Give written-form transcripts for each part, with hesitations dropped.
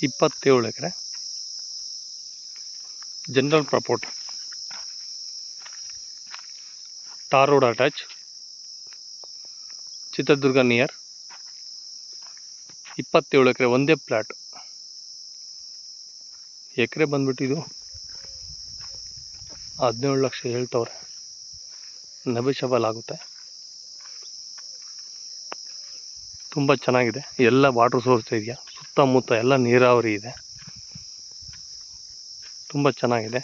27 acre general property, tar road attach, Chitradurga near. 27 acre ಒಂದೇ plot. ಎಕರೆ ಬಂದ್ಬಿಟ್ಟು ಇದು 17 ಲಕ್ಷ ಹೇಳ್ತವ್ರೆ, ನೆಗೋಷಿಯಬಲ್ ಆಗುತ್ತೆ. ತುಂಬ ಚೆನ್ನಾಗಿದೆ. ಎಲ್ಲ ವಾಟರ್ ಸೋರ್ಸ್ ಇದೆಯಾ, ಸುತ್ತಮುತ್ತ ಎಲ್ಲ ನೀರಾವರಿ ಇದೆ, ತುಂಬ ಚೆನ್ನಾಗಿದೆ.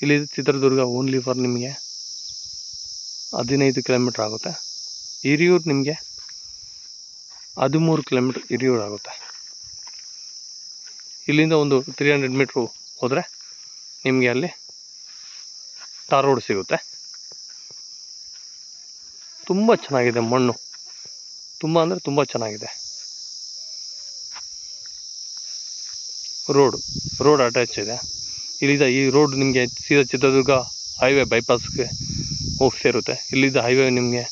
ಇಲ್ಲಿ ಚಿತ್ರದುರ್ಗ ಓನ್ಲಿ ಫಾರ್ ನಿಮಗೆ 15 ಕಿಲೋಮೀಟ್ರ್ ಆಗುತ್ತೆ. ಹಿರಿಯೂರು ನಿಮಗೆ 13 ಕಿಲೋಮೀಟ್ರ್ ಹಿರಿಯೂರು ಆಗುತ್ತೆ. ಇಲ್ಲಿಂದ ಒಂದು 300 ಮೀಟ್ರು ಹೋದರೆ ನಿಮಗೆ ಅಲ್ಲಿ ಟಾರ್ ರೋಡ್ ಸಿಗುತ್ತೆ. ತುಂಬ ಚೆನ್ನಾಗಿದೆ ಮಣ್ಣು, ತುಂಬ ಅಂದರೆ ತುಂಬ ಚೆನ್ನಾಗಿದೆ. ರೋಡ್ ಅಟ್ಯಾಚ್ ಇದೆ. ಇಲ್ಲಿಂದ ಈ ರೋಡ್ ನಿಮಗೆ ಸೀದಾ ಚಿತ್ರದುರ್ಗ ಹೈವೇ ಬೈಪಾಸ್ಗೆ ಹೋಗಿ ಸೇರುತ್ತೆ. ಇಲ್ಲಿಂದ ಹೈವೇ ನಿಮಗೆ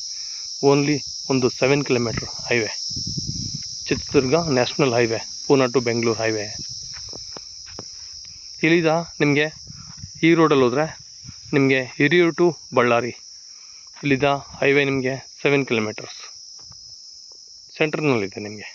ಓನ್ಲಿ ಒಂದು 7 kilometre highway, Chitradurga national highway, Poona to Bengaluru highway. ಇಲ್ಲಿಂದ ನಿಮಗೆ ಈ ರೋಡಲ್ಲಿ ಹೋದರೆ ನಿಮಗೆ ಹಿರಿಯೂರು ಟು ಬಳ್ಳಾರಿ, ಇಲ್ಲಿಂದ ಹೈವೇ ನಿಮಗೆ 7 ಕಿಲೋಮೀಟರ್ಸ್ ಸೆಂಟ್ರ್ನಲ್ಲಿದೆ ನಿಮಗೆ.